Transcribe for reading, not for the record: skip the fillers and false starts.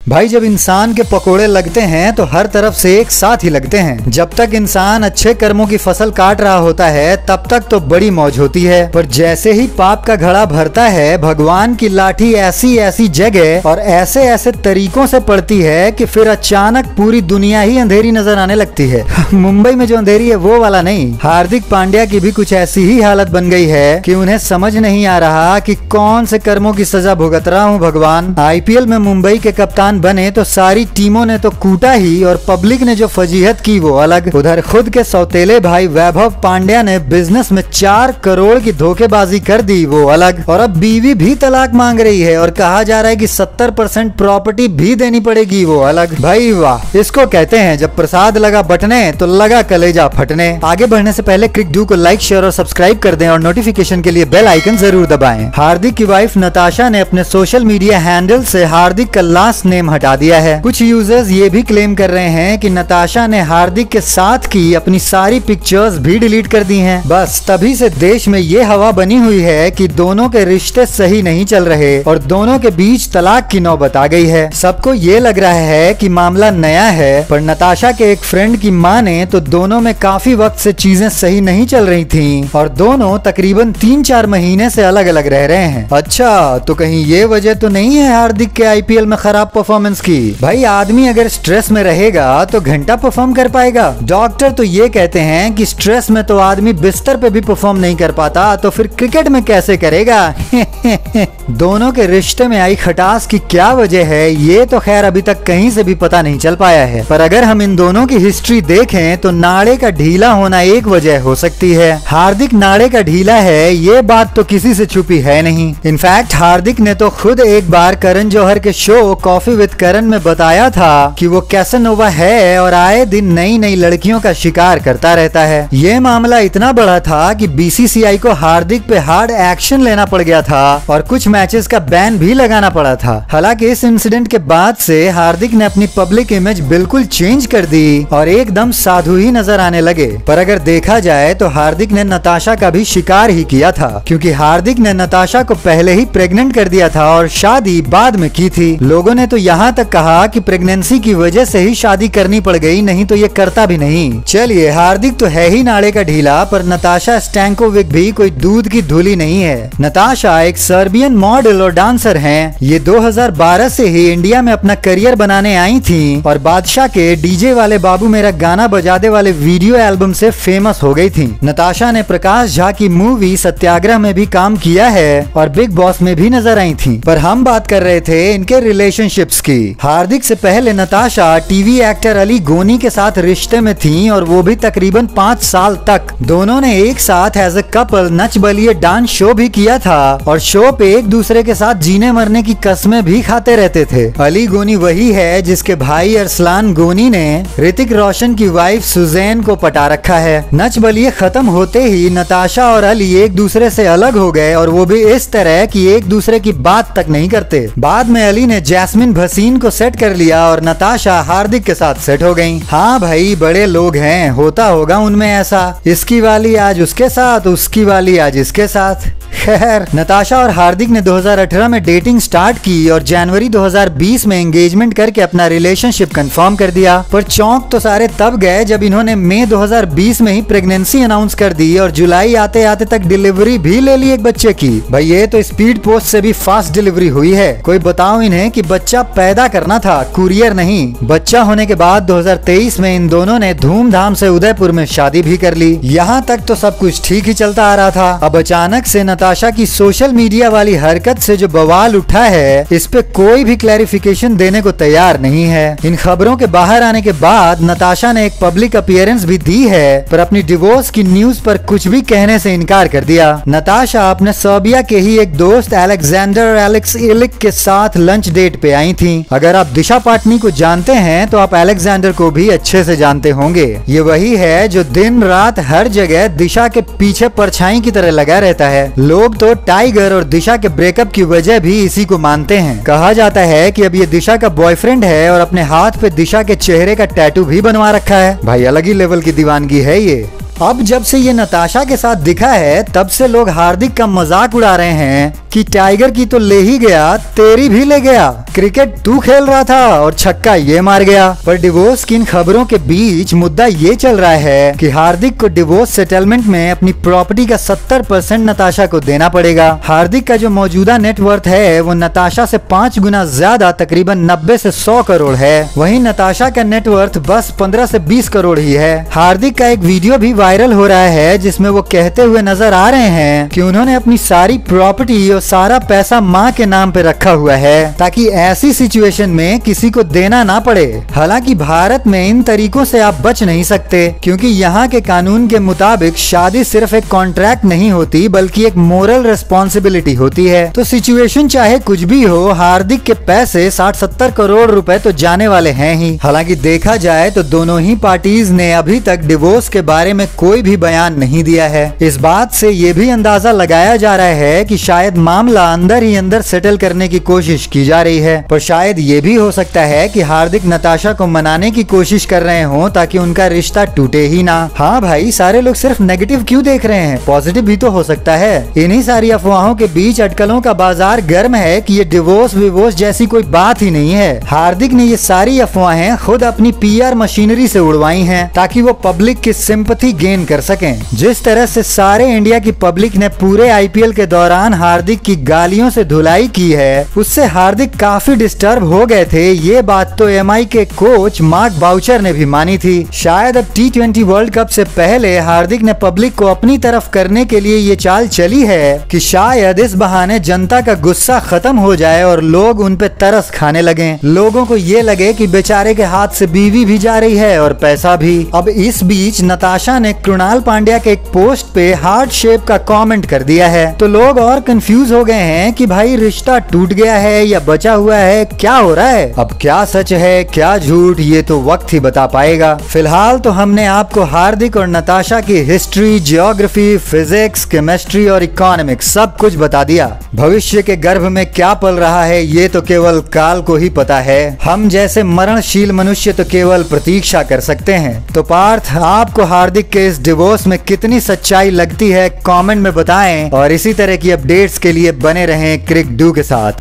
भाई जब इंसान के पकोड़े लगते हैं तो हर तरफ से एक साथ ही लगते हैं। जब तक इंसान अच्छे कर्मों की फसल काट रहा होता है तब तक तो बड़ी मौज होती है, पर जैसे ही पाप का घड़ा भरता है भगवान की लाठी ऐसी ऐसी जगह और ऐसे ऐसे तरीकों से पड़ती है कि फिर अचानक पूरी दुनिया ही अंधेरी नजर आने लगती है। मुंबई में जो अंधेरी है वो वाला नहीं। हार्दिक पांड्या की भी कुछ ऐसी ही हालत बन गई है कि उन्हें समझ नहीं आ रहा कि कौन से कर्मों की सजा भुगत रहा हूँ भगवान। आईपीएल में मुंबई के कप्तान बने तो सारी टीमों ने तो कूटा ही और पब्लिक ने जो फजीहत की वो अलग। उधर खुद के सौतेले भाई वैभव पांड्या ने बिजनेस में 4 करोड़ की धोखेबाजी कर दी वो अलग। और अब बीवी भी तलाक मांग रही है और कहा जा रहा है कि 70% प्रॉपर्टी भी देनी पड़ेगी वो अलग। भाई वाह, इसको कहते हैं जब प्रसाद लगा बटने तो लगा कलेजा फटने। आगे बढ़ने से पहले क्रिक डू को लाइक शेयर और सब्सक्राइब कर दें और नोटिफिकेशन के लिए बेल आइकन जरूर दबाएं। हार्दिक की वाइफ नताशा ने अपने सोशल मीडिया हैंडल से हार्दिक का लास्ट नेम हटा दिया है। कुछ यूजर्स ये भी क्लेम कर रहे हैं कि नताशा ने हार्दिक के साथ की अपनी सारी पिक्चर्स भी डिलीट कर दी हैं। बस तभी से देश में ये हवा बनी हुई है कि दोनों के रिश्ते सही नहीं चल रहे और दोनों के बीच तलाक की नौबत आ गई है। सबको ये लग रहा है कि मामला नया है, पर नताशा के एक फ्रेंड की माने तो दोनों में काफी वक्त से चीजें सही नहीं चल रही थी और दोनों तकरीबन 3-4 महीने से अलग अलग रह रहे हैं। अच्छा, तो कहीं ये वजह तो नहीं है हार्दिक के आईपीएल में खराब परफॉर्मेंस की? भाई आदमी अगर स्ट्रेस में रहेगा तो घंटा परफॉर्म कर पाएगा। डॉक्टर तो ये कहते हैं कि स्ट्रेस में तो आदमी बिस्तर पे भी परफॉर्म नहीं कर पाता, तो फिर क्रिकेट में कैसे करेगा? दोनों के रिश्ते में आई खटास की क्या वजह है ये तो खैर अभी तक कहीं से भी पता नहीं चल पाया है, पर अगर हम इन दोनों की हिस्ट्री देखें तो नाड़े का ढीला होना एक वजह हो सकती है। हार्दिक नाड़े का ढीला है ये बात तो किसी से छुपी है नहीं। इनफैक्ट हार्दिक ने तो खुद एक बार करण जौहर के शो कॉफी विद करण में बताया था कि वो कैसानोवा है और आए दिन नई नई लड़कियों का शिकार करता रहता है। ये मामला इतना बड़ा था कि बीसीसीआई को हार्दिक पे हार्ड एक्शन लेना पड़ गया था और कुछ मैचेस का बैन भी लगाना पड़ा था। हालांकि इस इंसिडेंट के बाद से हार्दिक ने अपनी पब्लिक इमेज बिल्कुल चेंज कर दी और एकदम साधु ही नजर आने लगे। पर अगर देखा जाए तो हार्दिक ने नताशा का भी शिकार ही किया था, क्योंकि हार्दिक ने नताशा को पहले ही प्रेग्नेंट कर दिया था और शादी बाद में की थी। लोगों ने तो यहाँ तक कहा कि प्रेगनेंसी की वजह से ही शादी करनी पड़ गई, नहीं तो ये करता भी नहीं। चलिए, हार्दिक तो है ही नाड़े का ढीला, पर नताशा स्टैंकोविक भी कोई दूध की धूली नहीं है। नताशा एक सर्बियन मॉडल और डांसर हैं। ये 2012 से ही इंडिया में अपना करियर बनाने आई थी और बादशाह के डीजे वाले बाबू मेरा गाना बजा दे वाले वीडियो एल्बम से फेमस हो गई थी। नताशा ने प्रकाश झा की मूवी सत्याग्रह में भी काम किया है और बिग बॉस में भी नजर आई थी। पर हम बात कर रहे थे इनके रिलेशनशिप्स की। हार्दिक से पहले नताशा टीवी एक्टर अली गोनी के साथ रिश्ते में थी और वो भी तकरीबन 5 साल तक। दोनों ने एक साथ as a couple Nach Baliye dance show भी किया था और शो पे एक दूसरे के साथ जीने मरने की कस्में भी खाते रहते थे। अली गोनी वही है जिसके भाई अरसलान गोनी ने ऋतिक रोशन की वाइफ सुजैन को पटा रखा है। नच बलिए खत्म होते ही नताशा और अली एक दूसरे से अलग हो गए और वो भी इस तरह कि एक दूसरे की बात तक नहीं करते। बाद में अली ने जैस्मिन भसीन को सेट कर लिया और नताशा हार्दिक के साथ सेट हो गयी। हाँ भाई, बड़े लोग हैं, होता होगा उनमें ऐसा। इसकी वाली आज उसके साथ, उसकी वाली आज इसके साथ। खैर, नताशा और हार्दिक ने 2018 में डेटिंग स्टार्ट की और जनवरी 2020 में एंगेजमेंट करके अपना रिलेशनशिप कंफर्म कर दिया। पर चौंक तो सारे तब गए जब इन्होंने मई 2020 में ही प्रेगनेंसी अनाउंस कर दी और जुलाई आते आते तक डिलीवरी भी ले ली एक बच्चे की। भाई ये तो स्पीड पोस्ट से भी फास्ट डिलीवरी हुई है। कोई बताओ इन्हें कि बच्चा पैदा करना था, कुरियर नहीं। बच्चा होने के बाद 2023 में इन दोनों ने धूमधाम से उदयपुर में शादी भी कर ली। यहाँ तक तो सब कुछ ठीक ही चलता आ रहा था। अब अचानक से नताशा की सोशल मीडिया वाली हरकत से जो बवाल उठा है, इस पे कोई भी क्लैरिफिकेशन देने को तैयार नहीं है। इन खबरों के बाहर आने के बाद नताशा ने एक पब्लिक अपीयरेंस भी दी है, पर अपनी डिवोर्स की न्यूज पर कुछ भी कहने से इनकार कर दिया। नताशा अपने सर्बिया के ही एक दोस्त अलेक्जेंडर एलेक्स इलिक के साथ लंच डेट पे आई थी। अगर आप दिशा पाटनी को जानते हैं तो आप अलेक्जेंडर को भी अच्छे से जानते होंगे। ये वही है जो दिन रात हर जगह दिशा के पीछे परछाई की तरह लगा रहता है। लोग तो टाइगर और दिशा के ब्रेकअप की वजह भी इसी को मानते हैं। कहा जाता है कि अब ये दिशा का बॉयफ्रेंड है और अपने हाथ पे दिशा के चेहरे का टैटू भी बनवा रखा है। भाई अलग ही लेवल की दीवानगी है ये। अब जब से ये नताशा के साथ दिखा है तब से लोग हार्दिक का मजाक उड़ा रहे हैं कि टाइगर की तो ले ही गया, तेरी भी ले गया। क्रिकेट तू खेल रहा था और छक्का ये मार गया। पर डिवोर्स की इन खबरों के बीच मुद्दा ये चल रहा है कि हार्दिक को डिवोर्स सेटलमेंट में अपनी प्रॉपर्टी का 70% नताशा को देना पड़ेगा। हार्दिक का जो मौजूदा नेटवर्थ है वो नताशा से 5 गुना ज्यादा, तकरीबन 90 से 100 करोड़ है। वहीं नताशा का नेटवर्थ बस 15 से 20 करोड़ ही है। हार्दिक का एक वीडियो भी वायरल हो रहा है जिसमें वो कहते हुए नजर आ रहे हैं कि उन्होंने अपनी सारी प्रॉपर्टी और सारा पैसा माँ के नाम पे रखा हुआ है ताकि ऐसी सिचुएशन में किसी को देना ना पड़े। हालांकि भारत में इन तरीकों से आप बच नहीं सकते क्योंकि यहाँ के कानून के मुताबिक शादी सिर्फ एक कॉन्ट्रैक्ट नहीं होती बल्कि एक मोरल रिस्पॉन्सिबिलिटी होती है। तो सिचुएशन चाहे कुछ भी हो, हार्दिक के पैसे 60-70 करोड़ रुपए तो जाने वाले हैं ही। हालांकि देखा जाए तो दोनों ही पार्टीज ने अभी तक डिवोर्स के बारे में कोई भी बयान नहीं दिया है। इस बात से ये भी अंदाजा लगाया जा रहा है कि शायद मामला अंदर ही अंदर सेटल करने की कोशिश की जा रही है। पर शायद ये भी हो सकता है कि हार्दिक नताशा को मनाने की कोशिश कर रहे हो ताकि उनका रिश्ता टूटे ही ना। हाँ भाई, सारे लोग सिर्फ नेगेटिव क्यों देख रहे हैं, पॉजिटिव भी तो हो सकता है। इन्हीं सारी अफवाहों के बीच अटकलों का बाजार गर्म है कि ये डिवोर्स विवोर्स जैसी कोई बात ही नहीं है। हार्दिक ने ये सारी अफवाहें खुद अपनी PR मशीनरी से उड़वाई हैं ताकि वो पब्लिक की सिंपैथी गेन कर सकें। जिस तरह से सारे इंडिया की पब्लिक ने पूरे IPL के दौरान हार्दिक की गालियों से धुलाई की है, उससे हार्दिक काफी डिस्टर्ब हो गए थे। ये बात तो MI के कोच मार्क बाउचर ने भी मानी थी। शायद अब T20 वर्ल्ड कप से पहले हार्दिक ने पब्लिक को अपनी तरफ करने के लिए ये चाल चली है कि शायद इस बहाने जनता का गुस्सा खत्म हो जाए और लोग उन पे तरस खाने लगे। लोगों को ये लगे कि बेचारे के हाथ से बीवी भी जा रही है और पैसा भी। अब इस बीच नताशा ने कृणाल पांड्या के एक पोस्ट पे हार्ट शेप का कमेंट कर दिया है तो लोग और कंफ्यूज हो गए हैं कि भाई रिश्ता टूट गया है या बचा हुआ है, क्या हो रहा है। अब क्या सच है क्या झूठ ये तो वक्त ही बता पाएगा। फिलहाल तो हमने आपको हार्दिक और नताशा की हिस्ट्री, जियोग्राफी, फिजिक्स, केमिस्ट्री और इकोनॉमिक्स सब कुछ बता दिया। भविष्य के गर्भ में क्या पल रहा है ये तो केवल काल को ही पता है। हम जैसे मरणशील मनुष्य तो केवल प्रतीक्षा कर सकते हैं। तो पार्थ, आपको हार्दिक के इस डिवोर्स में कितनी सच्चाई लगती है कमेंट में बताएं और इसी तरह की अपडेट्स के लिए बने रहें क्रिक डू के साथ।